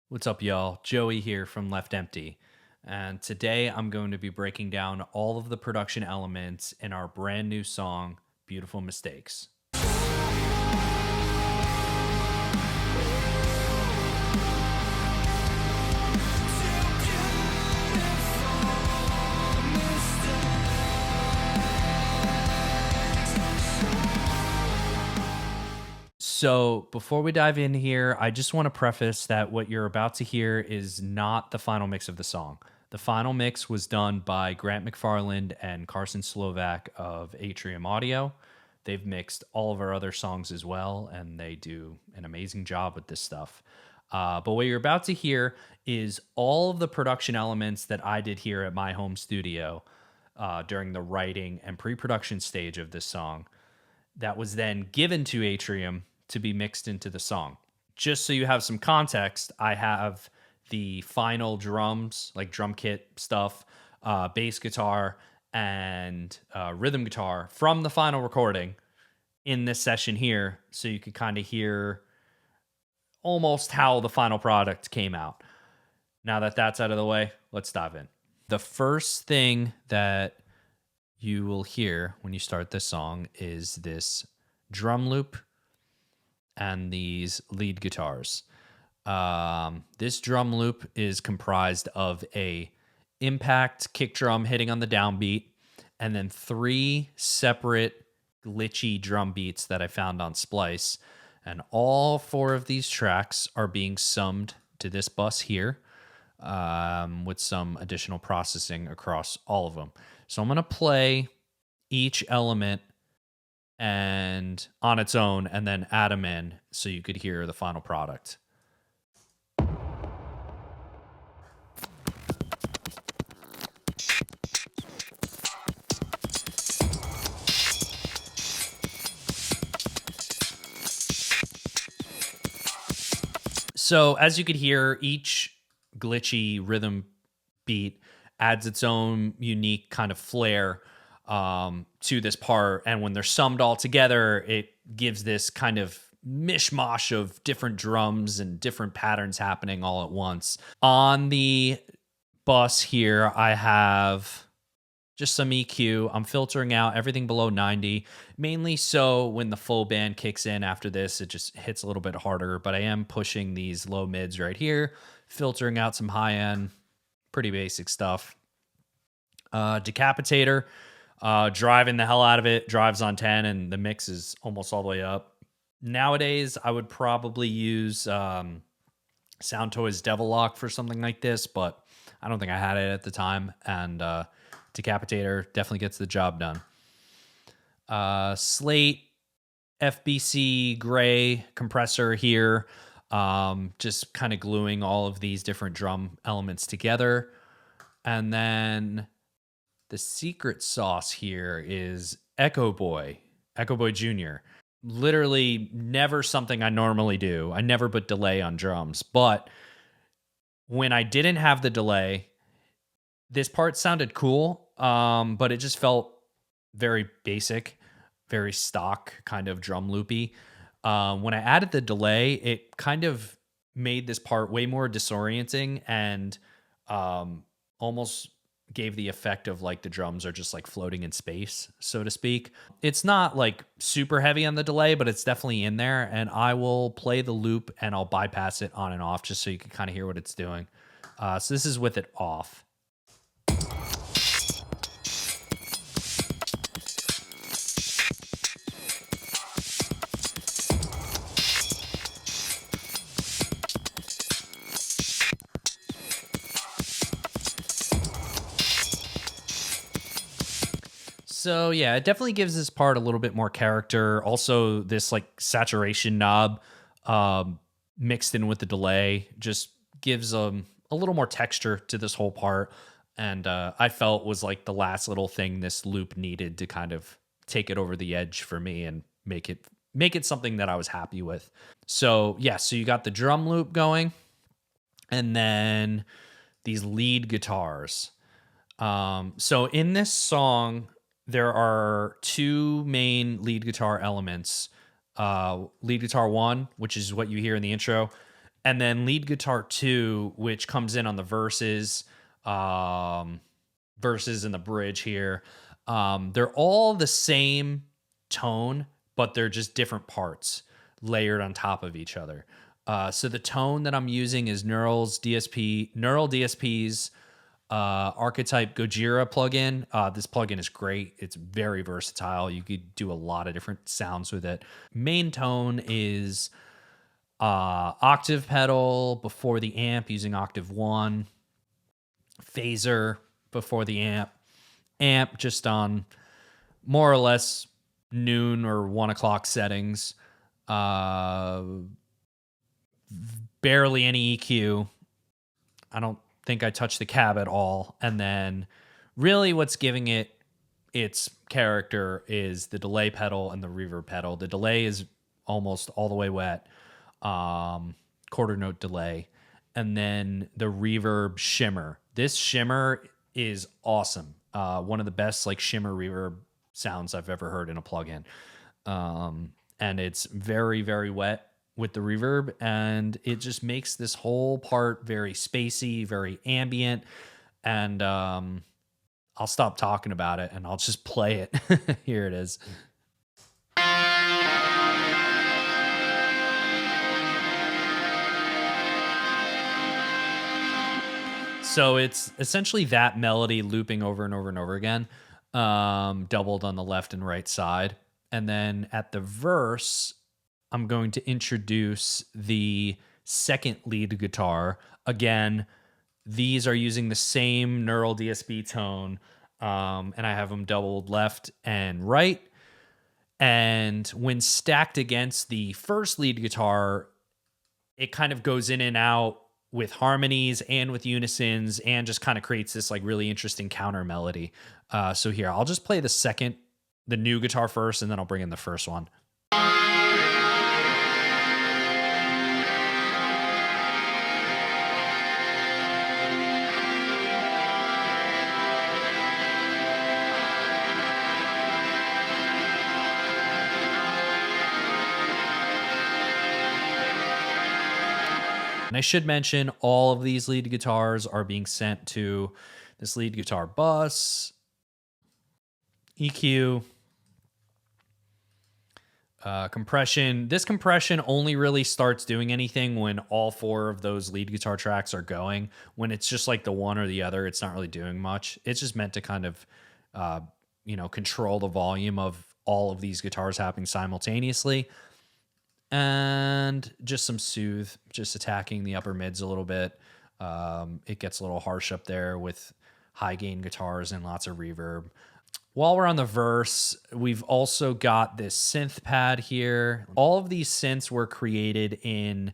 What's up, y'all? Joey here from Left Empty. And today I'm going to be breaking down all of the production elements in our brand new song, Beautiful Mistakes. So, before we dive in here, I just want to preface that what you're about to hear is not the final mix of the song. The final mix was done by Grant McFarland and Carson Slovak of Atrium Audio. They've mixed all of our other songs as well, and they do an amazing job with this stuff. But what you're about to hear is all of the production elements that I did here at my home studio during the writing and pre production stage of this song that was then given to Atrium to be mixed into the song. Just so you have some context, I have the final drums, like drum kit stuff, bass guitar, and rhythm guitar from the final recording in this session here, so you could kind of hear almost how the final product came out. Now that that's out of the way, let's dive in. The first thing that you will hear when you start this song is this drum loop and these lead guitars. This drum loop is comprised of a impact kick drum hitting on the downbeat, and then 3 separate glitchy drum beats that I found on Splice. And all 4 of these tracks are being summed to this bus here, with some additional processing across all of them. So I'm going to play each element and on its own and then add them in so you could hear the final product. So as you could hear, each glitchy rhythm beat adds its own unique kind of flair to this part. And when they're summed all together, it gives this kind of mishmash of different drums and different patterns happening all at once. On the bus here, I have just some EQ. I'm filtering out everything below 90, mainly so when the full band kicks in after this, it just hits a little bit harder. But I am pushing these low mids right here, filtering out some high end, pretty basic stuff. Decapitator, driving the hell out of it, drives on 10, and the mix is almost all the way up. Nowadays, I would probably use Soundtoys Devil Lock for something like this, but I don't think I had it at the time, and Decapitator definitely gets the job done. Slate FBC gray compressor here, just kind of gluing all of these different drum elements together. And then the secret sauce here is Echo Boy Jr. Literally never something I normally do. I never put delay on drums, but when I didn't have the delay, this part sounded cool, but it just felt very basic, very stock kind of drum loopy. When I added the delay, it kind of made this part way more disorienting and almost gave the effect of like the drums are just like floating in space, so to speak. It's not like super heavy on the delay, but it's definitely in there. And I will play the loop and I'll bypass it on and off just so you can kind of hear what it's doing. So this is with it off. So yeah, it definitely gives this part a little bit more character. Also, this like saturation knob mixed in with the delay just gives a little more texture to this whole part. And I felt was like the last little thing this loop needed to kind of take it over the edge for me and make it something that I was happy with. So yeah, so you got the drum loop going, and then these lead guitars. So in this song, there are 2 main lead guitar elements. Lead guitar 1, which is what you hear in the intro, And then lead guitar 2, which comes in on the verses, verses and the bridge here. They're all the same tone, but they're just different parts layered on top of each other. So the tone that I'm using is Neural DSP's Archetype Gojira plugin. This plugin is great. It's very versatile. You could do a lot of different sounds with it. Main tone is octave pedal before the amp using octave 1, phaser before the amp just on more or less noon or 1 o'clock settings, barely any EQ. I don't think I touched the cab at all. And then really what's giving it its character is the delay pedal and the reverb pedal. The delay is almost all the way wet, quarter note delay. And then the reverb shimmer. This shimmer is awesome. One of the best like shimmer reverb sounds I've ever heard in a plugin. And it's very, very wet with the reverb, and it just makes this whole part very spacey, very ambient. And I'll stop talking about it and I'll just play it. Here it is. So it's essentially that melody looping over and over and over again, doubled on the left and right side. And then at the verse, I'm going to introduce the second lead guitar. Again, these are using the same Neural DSP tone, and I have them doubled left and right. And when stacked against the first lead guitar, it kind of goes in and out with harmonies and with unisons and just kind of creates this like really interesting counter melody. So here, I'll just play the new guitar first, and then I'll bring in the first one. And I should mention all of these lead guitars are being sent to this lead guitar bus, EQ, compression. This compression only really starts doing anything when all 4 of those lead guitar tracks are going. When it's just like the one or the other, it's not really doing much. It's just meant to kind of, control the volume of all of these guitars happening simultaneously. And just some soothe, just attacking the upper mids a little bit. It gets a little harsh up there with high gain guitars and lots of reverb. While we're on the verse, we've also got this synth pad here. All of these synths were created in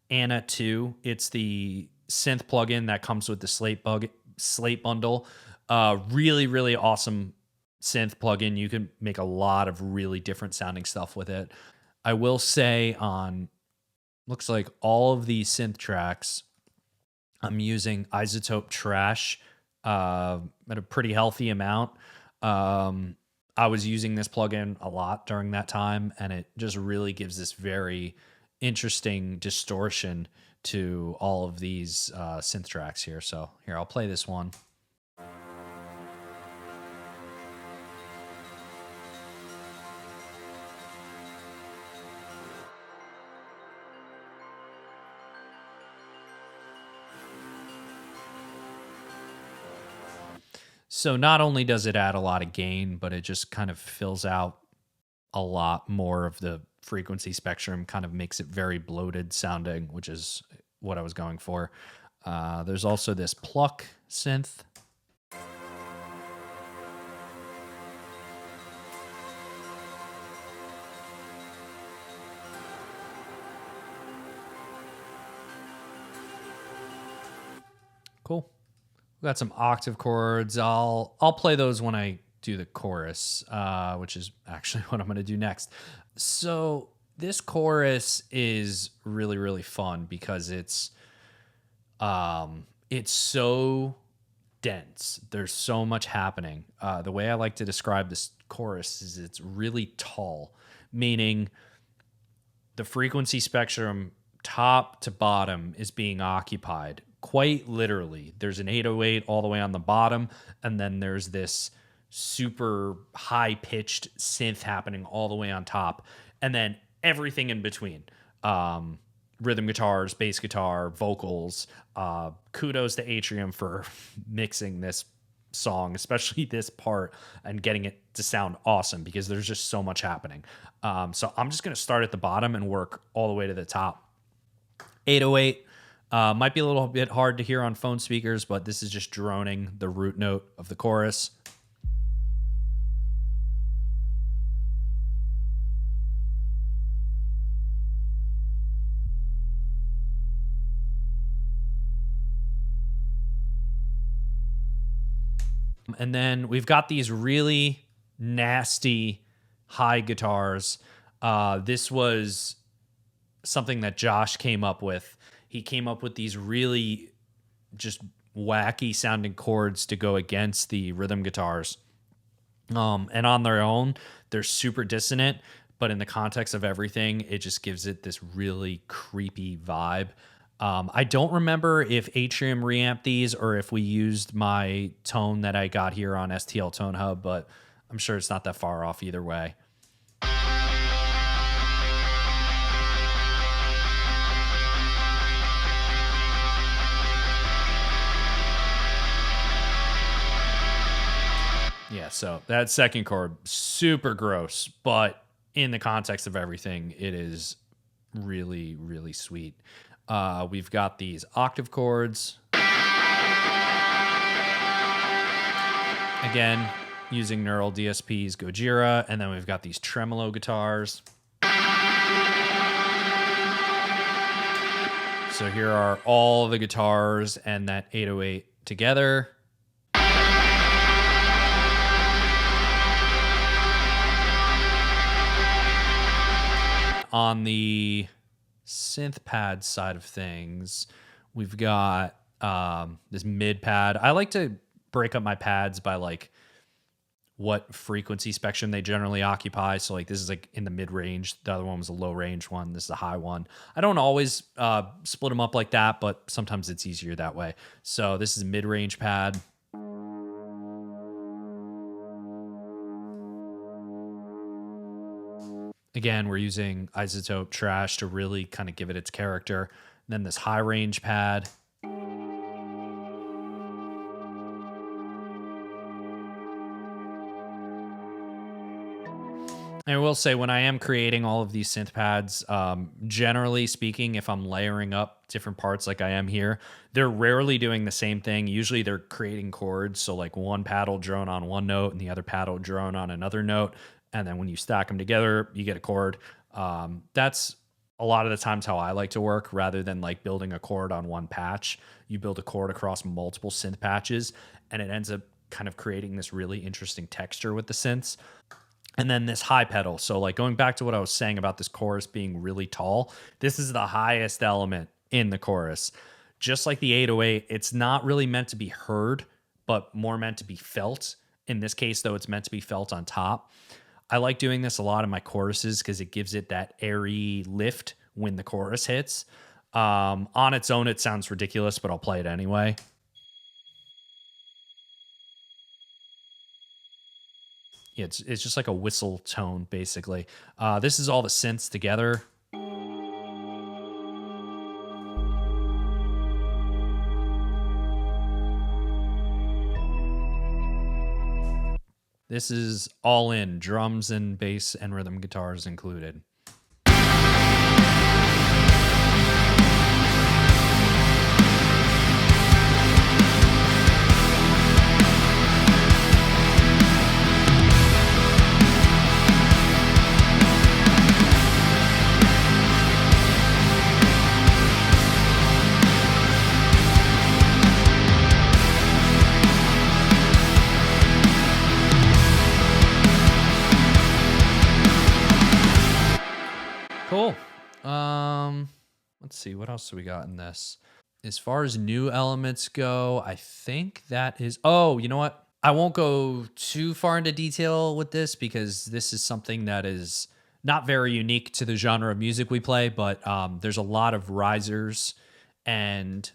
Anna 2. It's the synth plugin that comes with the Slate bundle. Really, really awesome synth plugin. You can make a lot of really different sounding stuff with it. I will say looks like all of these synth tracks, I'm using Isotope Trash at a pretty healthy amount. I was using this plugin a lot during that time, and it just really gives this very interesting distortion to all of these synth tracks here. So here, I'll play this one. So not only does it add a lot of gain, but it just kind of fills out a lot more of the frequency spectrum, kind of makes it very bloated sounding, which is what I was going for. There's also this pluck synth. Cool. We got some octave chords. I'll play those when I do the chorus, which is actually what I'm going to do next. So this chorus is really, really fun because it's so dense. There's so much happening. The way I like to describe this chorus is it's really tall, meaning the frequency spectrum top to bottom is being occupied. Quite literally. There's an 808 all the way on the bottom, and then there's this super high pitched synth happening all the way on top, and then everything in between. Rhythm guitars, bass guitar, vocals. Kudos to Atrium for mixing this song, especially this part, and getting it to sound awesome because there's just so much happening. So I'm just going to start at the bottom and work all the way to the top. 808 might be a little bit hard to hear on phone speakers, but this is just droning the root note of the chorus. And then we've got these really nasty high guitars. This was something that Josh came up with. He came up with these really just wacky sounding chords to go against the rhythm guitars. And on their own, they're super dissonant, but in the context of everything, it just gives it this really creepy vibe. I don't remember if Atrium reamped these or if we used my tone that I got here on STL Tone Hub, but I'm sure it's not that far off either way. Yeah, so that second chord, super gross, but in the context of everything, it is really, really sweet. We've got these octave chords. Again, using Neural DSP's Gojira, and then we've got these tremolo guitars. So here are all the guitars and that 808 together. On the synth pad side of things, we've got this mid pad. I like to break up my pads by like what frequency spectrum they generally occupy. So like this is like in the mid range. The other one was a low range one. This is a high one. I don't always split them up like that, but sometimes it's easier that way. So this is a mid range pad. Again, we're using Isotope Trash to really kind of give it its character. And then this high range pad. And I will say, when I am creating all of these synth pads, generally speaking, if I'm layering up different parts like I am here, they're rarely doing the same thing. Usually they're creating chords. So like one pad will drone on one note and the other pad will drone on another note. And then when you stack them together, you get a chord. That's a lot of the times how I like to work, rather than like building a chord on one patch. You build a chord across multiple synth patches, and it ends up kind of creating this really interesting texture with the synths. And then this high pedal. So like going back to what I was saying about this chorus being really tall, this is the highest element in the chorus. Just like the 808, it's not really meant to be heard, but more meant to be felt. In this case, though, it's meant to be felt on top. I like doing this a lot in my choruses because it gives it that airy lift when the chorus hits. On its own, it sounds ridiculous, but I'll play it anyway. It's just like a whistle tone, basically. This is all the synths together. This is all in, drums and bass and rhythm guitars included. Cool. Let's see, what else do we got in this? As far as new elements go, I think that is... Oh, you know what? I won't go too far into detail with this because this is something that is not very unique to the genre of music we play, but there's a lot of risers and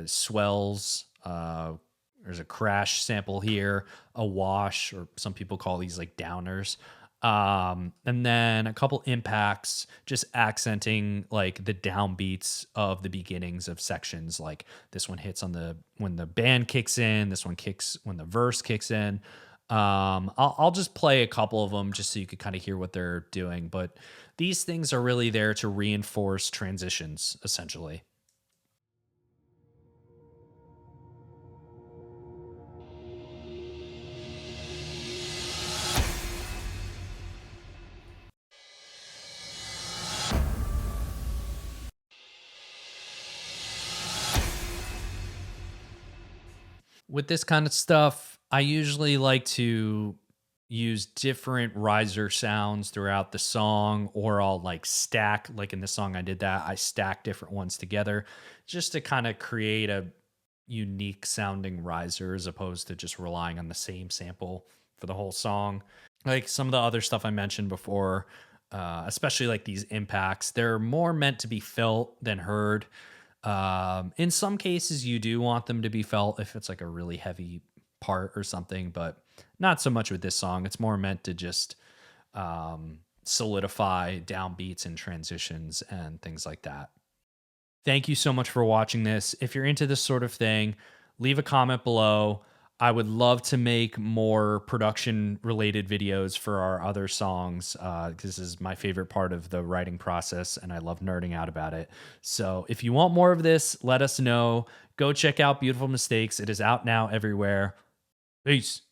swells. There's a crash sample here, a wash, or some people call these like downers. And then a couple impacts, just accenting like the downbeats of the beginnings of sections. Like this one hits on the when the band kicks in, this one kicks when the verse kicks in. I'll just play a couple of them just so you could kind of hear what they're doing. But these things are really there to reinforce transitions, essentially. With this kind of stuff, I usually like to use different riser sounds throughout the song, or I'll like stack, like in this song, I did that. I stack different ones together just to kind of create a unique sounding riser as opposed to just relying on the same sample for the whole song. Like some of the other stuff I mentioned before, especially like these impacts, they're more meant to be felt than heard. In some cases, you do want them to be felt if it's like a really heavy part or something, but not so much with this song. It's more meant to just solidify downbeats and transitions and things like that. Thank you so much for watching this. If you're into this sort of thing, leave a comment below. I would love to make more production related videos for our other songs. This is my favorite part of the writing process, and I love nerding out about it. So if you want more of this, let us know. Go check out Beautiful Mistakes. It is out now everywhere. Peace.